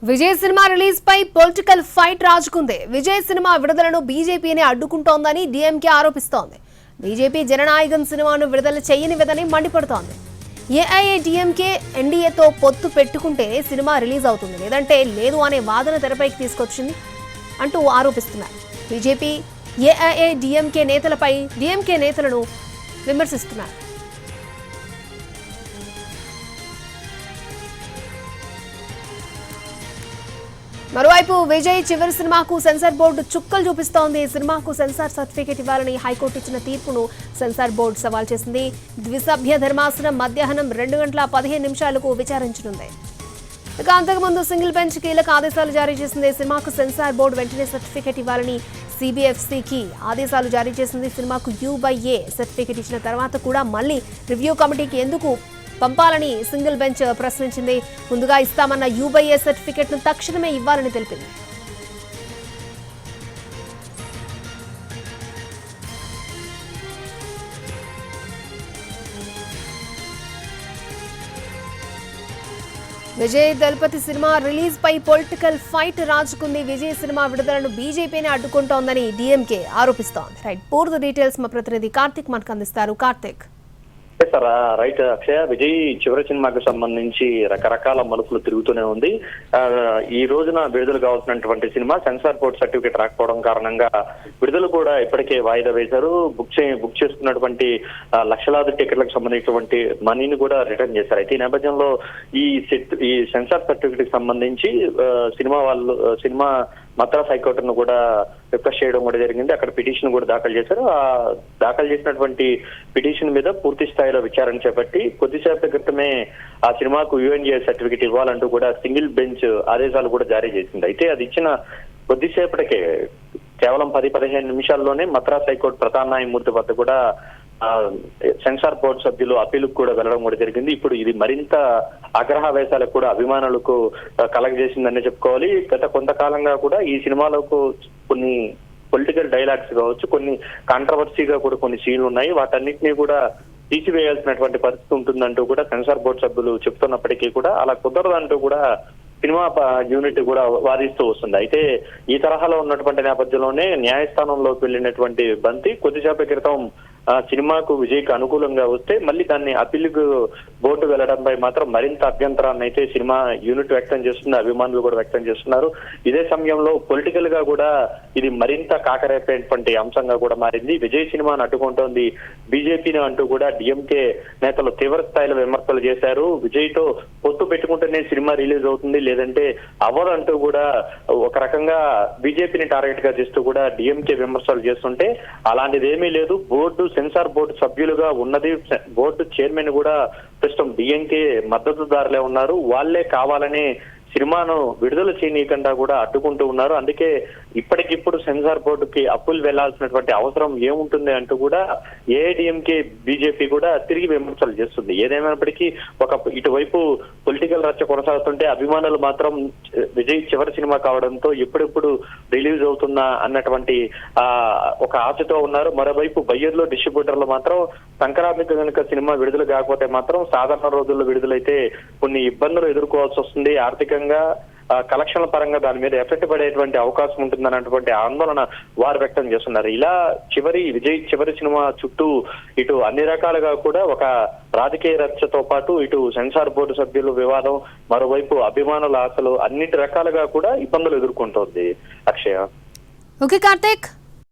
Vijay cinema release పై political fight రాజుకుంది. Vijay cinema విడుదలను బీజేపీని అడ్డుకుంటోందని DMK ఆరోపిస్తోంది. BJP జననాయకం సినిమాను విడుదల చేయనివ్వదని మండిపడుతోంది. ఏఐఏడీఎంకే ఎన్డీఏతో పొత్తు పెట్టుకుంటేనే సినిమా రిలీజ్ అవుతుంది, లేదంటే లేదు అనే వాదన తెరపైకి తీసుకొచ్చింది అంటూ ఆరోపిస్తున్నారు. బీజేపీ ఏఐఏడీఎంకే నేతలపై డీఎంకే నేతలను విమర్శిస్తున్నారు. మరోవైపు విజయ్ చివరి సినిమాకు సెన్సార్ బోర్డు చుక్కలు చూపిస్తోంది. ఈ సినిమాకు సెన్సార్ సర్టిఫికేట్ ఇవ్వాలని హైకోర్టు ఇచ్చిన తీర్పును సెన్సార్ బోర్డు సవాల్ చేసింది. ద్విసభ్య ధర్మాసనం మధ్యాహ్నం 2:15 విచారించనుంది. ఇక అంతకుముందు సింగిల్ బెంచ్ కీలక ఆదేశాలు జారీ చేసింది. సినిమాకు సెన్సార్ బోర్డు వెంటనే సర్టిఫికేట్ ఇవ్వాలని సిబిఎఫ్సికి ఆదేశాలు జారీ చేసింది. సినిమాకు U/A సర్టిఫికేట్ ఇచ్చిన తర్వాత కూడా మళ్లీ రివ్యూ కమిటీకి ఎందుకు పంపాలని సింగిల్ బెంచ్ ప్రశ్నించింది. ముందుగా ఇస్తామన్న U/A సర్టిఫికెట్ ను తక్షణమే ఇవ్వాలని తెలిపింది. విజయ్ దళపతి సినిమా రిలీజ్ పై పొలిటికల్ ఫైట్ రాజుకుంది. విజయ్ సినిమా విడుదలను బీజేపీని అడ్డుకుంటోందని డీఎంకే ఆరోపిస్తోంది. రైట్, పూర్తి డీటెయిల్స్ మా ప్రతినిధి కార్తిక్ మనకు అందిస్తారు. కార్తిక్. రైట్ అక్షయ, విజయ్ చివరి సినిమాకి సంబంధించి రకరకాల మలుపులు తిరుగుతూనే ఉంది. ఈ రోజున విడుదల కావాల్సినటువంటి సినిమా సెన్సార్ బోర్డు సర్టిఫికేట్ రాకపోవడం కారణంగా విడుదల కూడా ఇప్పటికే వాయిదా వేశారు. బుక్ చేసుకున్నటువంటి లక్షలాది టికెట్లకు సంబంధించినటువంటి మనీని కూడా రిటర్న్ చేశారు. అయితే ఈ నేపథ్యంలో ఈ సెన్సార్ సర్టిఫికేట్ సంబంధించి సినిమా మద్రాస్ హైకోర్టును కూడా రిక్వెస్ట్ చేయడం కూడా జరిగింది. అక్కడ పిటిషన్ కూడా దాఖలు చేశారు. ఆ దాఖలు చేసినటువంటి పిటిషన్ మీద పూర్తి స్థాయిలో విచారణ చేపట్టి కొద్దిసేపటి క్రితమే ఆ సినిమాకు UNA సర్టిఫికేట్ ఇవ్వాలంటూ కూడా సింగిల్ బెంచ్ ఆదేశాలు కూడా జారీ చేసింది. అయితే అది ఇచ్చిన కొద్దిసేపటికే కేవలం 10-15 నిమిషాల్లోనే మద్రాస్ హైకోర్టు ప్రధాన న్యాయమూర్తి వద్ద కూడా సెన్సార్ బోర్డు సభ్యులు అప్పీలుకు కూడా వెళ్ళడం కూడా జరిగింది. ఇప్పుడు ఇది మరింత ఆగ్రహవేశాలకు కూడా అభిమానులకు కలగజేసిందనే చెప్పుకోవాలి. గత కొంతకాలంగా కూడా ఈ సినిమాలకు కొన్ని పొలిటికల్ డైలాగ్స్ కావచ్చు, కొన్ని కాంట్రవర్సీగా కూడా కొన్ని సీన్లు ఉన్నాయి. వాటన్నిటినీ కూడా తీసివేయాల్సినటువంటి పరిస్థితి ఉంటుందంటూ కూడా సెన్సార్ బోర్డు సభ్యులు చెప్తున్నప్పటికీ కూడా అలా కుదరదంటూ కూడా సినిమా యూనిట్ కూడా వాదిస్తూ వస్తుంది. అయితే ఈ తరహాలో ఉన్నటువంటి నేపథ్యంలోనే న్యాయస్థానంలోకి వెళ్ళినటువంటి బంతి కొద్దిసేపటి క్రితం సినిమాకు విజయ్కి అనుకూలంగా వస్తే మళ్ళీ దాన్ని అప్పీలుకు బోర్డు వెళ్లడంపై మాత్రం మరింత అభ్యంతరాన్ని అయితే సినిమా యూనిట్ వ్యక్తం చేస్తుంది, అభిమానులు కూడా వ్యక్తం చేస్తున్నారు. ఇదే సమయంలో పొలిటికల్ గా కూడా ఇది మరింత కాకరేపేటువంటి అంశంగా కూడా మారింది. విజయ్ సినిమాను అడ్డుకుంటోంది బీజేపీని అంటూ కూడా డీఎంకే నేతలు తీవ్ర స్థాయిలో విమర్శలు చేశారు. విజయ్ తో పొత్తు పెట్టుకుంటేనే సినిమా రిలీజ్ అవుతుంది, లేదంటే అవ్వదంటూ కూడా ఒక రకంగా బీజేపీని టార్గెట్ గా చేస్తూ కూడా డీఎంకే విమర్శలు చేస్తుంటే అలాంటిది ఏమీ లేదు. సెన్సార్ బోర్డు సభ్యులుగా ఉన్నది బోర్డు చైర్మన్ కూడా ప్రస్తుతం డీఎంకే మద్దతుదారులే ఉన్నారు. వాళ్లే కావాలని సినిమాను విడుదల చేయనీయకుండా కూడా అడ్డుకుంటూ ఉన్నారు. అందుకే ఇప్పటికిప్పుడు సెన్సార్ బోర్డుకి అప్పులు వెళ్లాల్సినటువంటి అవసరం ఏముంటుంది అంటూ కూడా ఏఐడీఎంకే బీజేపీ కూడా తిరిగి విమర్శలు చేస్తుంది. ఏదేమైనప్పటికీ ఇటువైపు పొలిటికల్ రచ్చ కొనసాగుతుంటే అభిమానులు మాత్రం విజయ్ చివరి సినిమా కావడంతో ఎప్పుడెప్పుడు రిలీజ్ అవుతుందా అన్నటువంటి ఒక ఆశతో ఉన్నారు. మరోవైపు బయ్యర్లో డిస్ట్రిబ్యూటర్లు మాత్రం సంక్రాంతికి కనుక సినిమా విడుదల కాకపోతే మాత్రం సాధారణ రోజుల్లో విడుదలైతే కొన్ని ఇబ్బందులు ఎదుర్కోవాల్సి వస్తుంది. ఆర్థికంగా కలెక్షన్ల పరంగా దాని మీద ఎఫెక్ట్ పడేటువంటి అవకాశం ఉంటుందన్నటువంటి ఆందోళన వారు వ్యక్తం చేస్తున్నారు. ఇలా విజయ్ చివరి సినిమా చుట్టూ ఇటు అన్ని రకాలుగా కూడా ఒక రాజకీయ రచ్చతో పాటు ఇటు సెన్సార్ బోర్డు సభ్యులు వివాదం, మరోవైపు అభిమానుల ఆశలు అన్నిటి రకాలుగా కూడా ఇబ్బందులు ఎదుర్కొంటోంది అక్షయ. ఓకే కార్తిక్.